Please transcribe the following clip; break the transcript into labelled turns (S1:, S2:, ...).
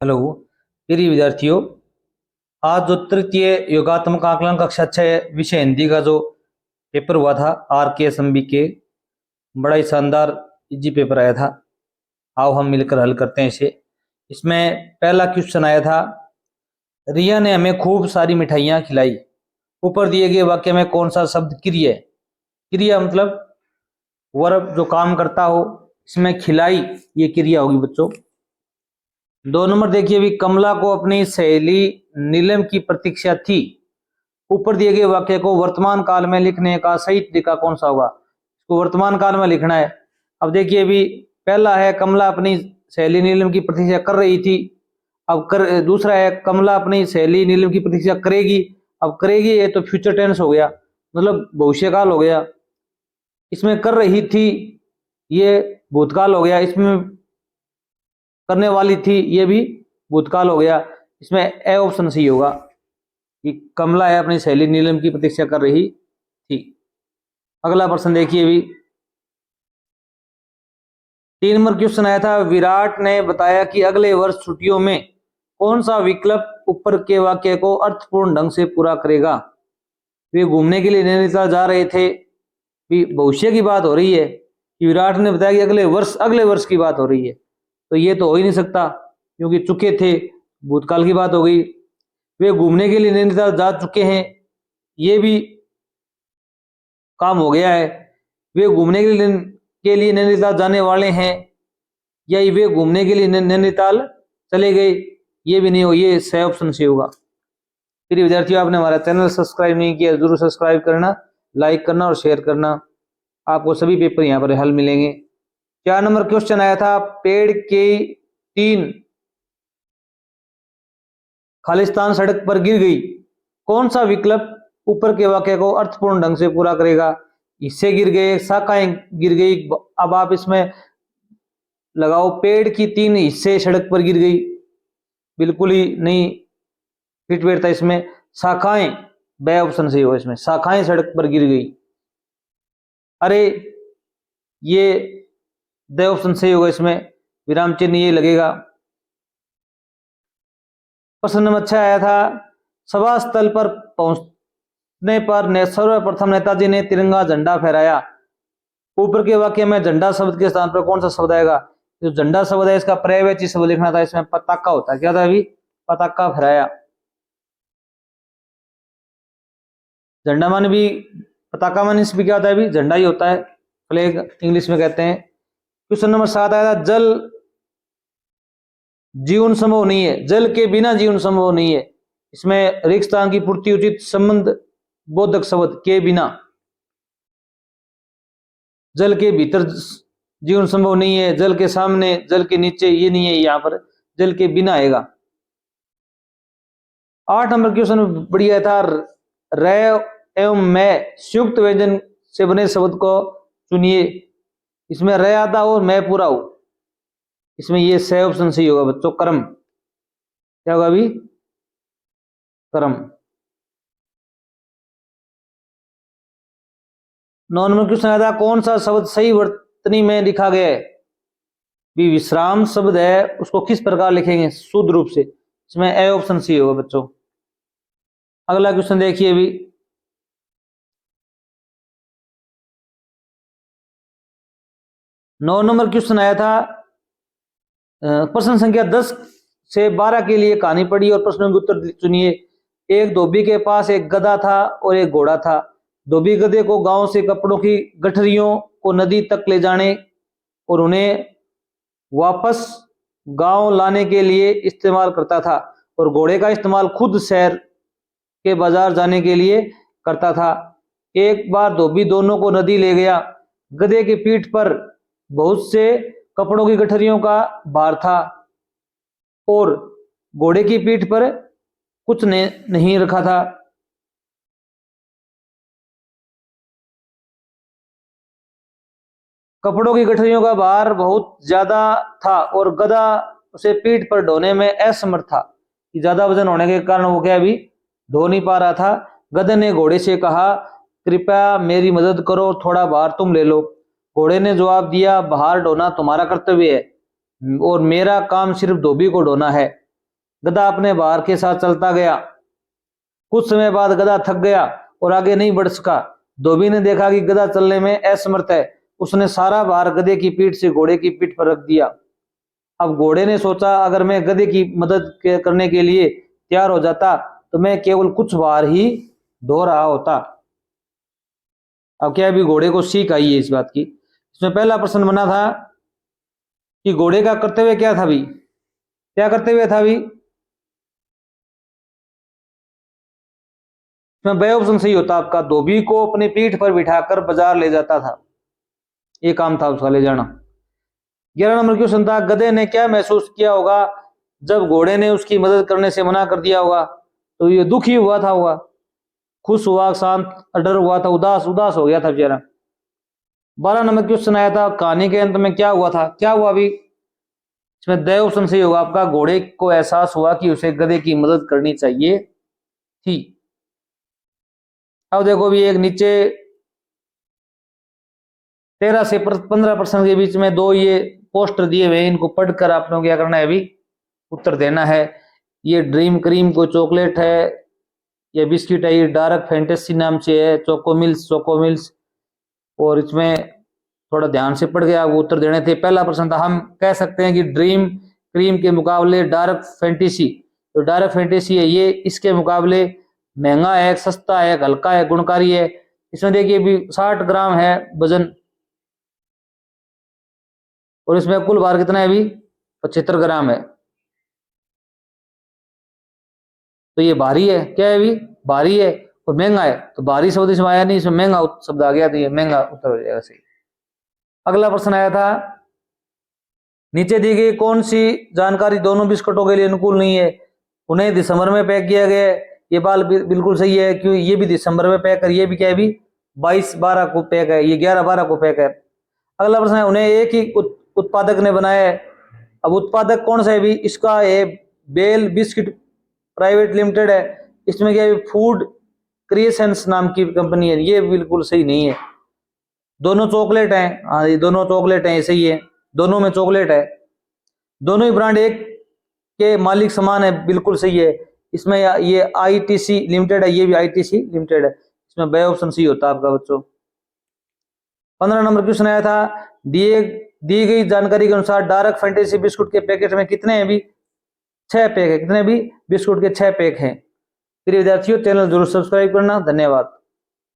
S1: Hello प्रिय विद्यार्थियों, आज जो तृतीय योगात्मक आकलन कक्षा 6 विषय हिंदी का जो पेपर हुआ था RKSMB के, बड़ा ही शानदार इजी पेपर आया था। आओ हम मिलकर हल करते हैं इसे। इसमें पहला क्वेश्चन आया था, रिया ने हमें खूब सारी मिठाइयाँ खिलाई। ऊपर दिए गए वाक्य में कौन सा शब्द क्रिया है? क्रिया मतलब वर्ब जो काम करता हो, इसमें खिलाई ये क्रिया होगी बच्चों। 2 नंबर देखिए भी, कमला को अपनी सहेली नीलम की प्रतीक्षा थी। ऊपर दिए गए वाक्य को वर्तमान काल में लिखने का सही तरीका कौन सा होगा? इसको वर्तमान काल में लिखना है। अब देखिए भी, पहला है कमला अपनी सहेली नीलम की प्रतीक्षा कर रही थी। दूसरा है कमला अपनी सहेली नीलम की प्रतीक्षा करेगी। अब करेगी ये तो फ्यूचर टेंस हो गया, मतलब भविष्यकाल हो गया। इसमें कर रही थी ये भूतकाल हो गया। इसमें करने वाली थी ये भी भूतकाल हो गया। इसमें ए ऑप्शन सही होगा कि कमला है अपनी सहेली नीलम की प्रतीक्षा कर रही थी। अगला प्रश्न देखिए भी, 3 नंबर क्वेश्चन आया था, विराट ने बताया कि अगले वर्ष छुट्टियों में कौन सा विकल्प ऊपर के वाक्य को अर्थपूर्ण ढंग से पूरा करेगा? वे घूमने के लिए नैनीताल जा रहे थे। भविष्य की बात हो रही है कि विराट ने बताया कि अगले वर्ष की बात हो रही है, तो ये तो हो ही नहीं सकता क्योंकि चुके थे, भूतकाल की बात हो गई। वे घूमने के लिए नैनीताल जा चुके हैं, ये भी काम हो गया है। वे घूमने के लिए नैनीताल जाने वाले हैं, या वे घूमने के लिए नैनीताल चले गए, ये भी नहीं हो। ये सही ऑप्शन से होगा। फिर विद्यार्थियों, आपने हमारा चैनल सब्सक्राइब नहीं किया, जरूर सब्सक्राइब करना, लाइक करना और शेयर करना। आपको सभी पेपर यहाँ पर हल मिलेंगे। 4 नंबर क्वेश्चन आया था, पेड़ के 3 खालिस्तान सड़क पर गिर गई। कौन सा विकल्प ऊपर के वाक्य को अर्थपूर्ण ढंग से पूरा करेगा? हिस्से गिर गए, शाखाएं गिर गई। अब आप इसमें लगाओ, पेड़ की 3 हिस्से सड़क पर गिर गई, बिल्कुल ही नहीं फिट बैठता इसमें। शाखाएं बे ऑप्शन सही हो, इसमें शाखाएं सड़क पर गिर गई। अरे ये द ऑप्शन सही होगा, इसमें विराम चिन्ह ये लगेगा। प्रश्न नंबर 6 आया था, सभा स्थल पर पहुंचने पर सर्वप्रथम नेताजी ने तिरंगा झंडा फहराया। ऊपर के वाक्य में झंडा शब्द के स्थान पर कौन सा शब्द आएगा? जो झंडा शब्द है इसका पर्यायवाची शब्द लिखना था, इसमें पताका होता है। क्या था अभी? पताका फहराया। झंडा मान भी, पताका मान भी क्या होता है? अभी झंडा ही होता है, फ्लैग इंग्लिश में कहते हैं। क्वेश्चन नंबर 7 आया था, जल जीवन संभव नहीं है। जल के बिना जीवन संभव नहीं है। इसमें रिक्त स्थान की पूर्ति उचित संबंध बोधक शब्द के बिना। जल के भीतर जीवन संभव नहीं है, जल के सामने, जल के नीचे, ये नहीं है, यहाँ पर जल के बिना आएगा। 8 नंबर क्वेश्चन बढ़िया था, र एवं मैं संयुक्त व्यंजन से बने शब्द को चुनिए। इसमें र आधा हो, मैं पूरा हो, इसमें ये सही ऑप्शन सही होगा बच्चों, कर्म। क्या होगा अभी? कर्म। 9 नंबर क्वेश्चन आया था, कौन सा शब्द सही वर्तनी में लिखा गया है? भी विश्राम शब्द है, उसको किस प्रकार लिखेंगे शुद्ध रूप से? इसमें ए ऑप्शन सी होगा बच्चों। अगला क्वेश्चन देखिए भी, 9 नंबर क्वेश्चन आया था, प्रश्न संख्या 10 से 12 के लिए कहानी पढ़ी और प्रश्नों के उत्तर चुनिए। एक धोबी के पास एक गधा था और एक घोड़ा था। धोबी गधे को गांव से कपड़ों की गठरियों को नदी तक ले जाने और उन्हें वापस गांव लाने के लिए इस्तेमाल करता था, और घोड़े का इस्तेमाल खुद शहर के बाजार जाने के लिए करता था। एक बार धोबी दोनों को नदी ले गया। गधे की पीठ पर बहुत से कपड़ों की गठरियों का भार था और घोड़े की पीठ पर कुछ ने नहीं रखा था। कपड़ों की गठरियों का भार बहुत ज्यादा था और गधा उसे पीठ पर ढोने में असमर्थ था। कि ज्यादा वजन होने के कारण वो क्या अभी ढो नहीं पा रहा था। गधे ने घोड़े से कहा, कृपया मेरी मदद करो, थोड़ा भार तुम ले लो। घोड़े ने जवाब दिया, भार ढोना तुम्हारा कर्तव्य है और मेरा काम सिर्फ धोबी को ढोना है। गधा अपने भार के साथ चलता गया। कुछ समय बाद गधा थक गया और आगे नहीं बढ़ सका। धोबी ने देखा कि गधा चलने में असमर्थ है। उसने सारा भार गधे की पीठ से घोड़े की पीठ पर रख दिया। अब घोड़े ने सोचा, अगर मैं गधे की मदद करने के लिए तैयार हो जाता तो मैं केवल कुछ भार ही ढो रहा होता। अब क्या, अभी घोड़े को सीख आई है इस बात की। इसमें पहला प्रश्न बना था कि घोड़े का कर्तव्य क्या था भी, क्या कर्तव्य था भी। इसमें बे ऑप्शन सही होता आपका, धोबी को अपनी पीठ पर बिठाकर बाजार ले जाता था, ये काम था उसका, ले जाना। 11 नंबर क्वेश्चन था, गधे ने क्या महसूस किया होगा जब घोड़े ने उसकी मदद करने से मना कर दिया होगा। तो ये दुखी हुआ था, हुआ खुश हुआ, शांत, अडर हुआ था, उदास, उदास हो गया था बेचारा। 12 नंबर क्वेश्चन आया था, कहानी के अंत में क्या हुआ था, क्या हुआ अभी। इसमें द ऑप्शन सही होगा आपका, घोड़े को एहसास हुआ कि उसे गधे की मदद करनी चाहिए थी। अब देखो भी, एक नीचे 13 से 15% के बीच में दो ये पोस्टर दिए हुए हैं, इनको पढ़कर आप लोगों को क्या करना है अभी, उत्तर देना है। ये ड्रीम क्रीम को चॉकलेट है, ये बिस्किट है, ये डार्क फैंटेसी नाम से है, चोकोमिल्स, चोकोमिल्स। और इसमें थोड़ा ध्यान से पढ़ के आपको उत्तर देने थे। पहला प्रश्न था, हम कह सकते हैं कि ड्रीम क्रीम के मुकाबले डार्क फैंटेसी, तो डार्क फैंटेसी है ये इसके मुकाबले महंगा है, सस्ता है, हल्का है, गुणकारी है। इसमें देखिए भी 60 ग्राम है वजन, और इसमें कुल भार कितना है अभी, 75 ग्राम है। तो ये भारी है, क्या है अभी, भारी है, और महंगा है। तो भारी शब्द इसमें आया नहीं, इसमें महंगा शब्द आ गया, तो ये महंगा उत्तर हो जाएगा सही। अगला प्रश्न आया था, नीचे दी गई कौन सी जानकारी दोनों बिस्कुटों के लिए अनुकूल नहीं है। उन्हें दिसंबर में पैक किया गया है, ये बाल बिल्कुल सही है, क्यों, ये भी दिसंबर में पैक है, ये भी क्या है भी 22-12 को पैक है, ये 11-12 को पैक है। अगला प्रश्न है, उन्हें एक ही उत्पादक ने बनाया है। अब उत्पादक कौन सा है भी, इसका है बेल बिस्किट प्राइवेट लिमिटेड है। इसमें क्या है, फूड क्रिएशंस नाम की कंपनी है, ये बिल्कुल सही नहीं है। दोनों चॉकलेट हैं, हाँ ये दोनों चॉकलेट हैं, सही है, दोनों में चॉकलेट है। दोनों ही ब्रांड एक के मालिक समान है, बिल्कुल सही है। इसमें ये आईटीसी लिमिटेड है, ये भी आईटीसी लिमिटेड है। इसमें बे ऑप्शन सी होता है आपका बच्चों। 15 नंबर क्वेश्चन आया था, दी गई जानकारी के अनुसार डार्क फैंटेसी बिस्कुट के पैकेट में कितने हैं भी, 6 पैक है। कितने भी बिस्कुट के 6 पैक हैं। प्रिय विद्यार्थियों, चैनल जरूर सब्सक्राइब करना। धन्यवाद।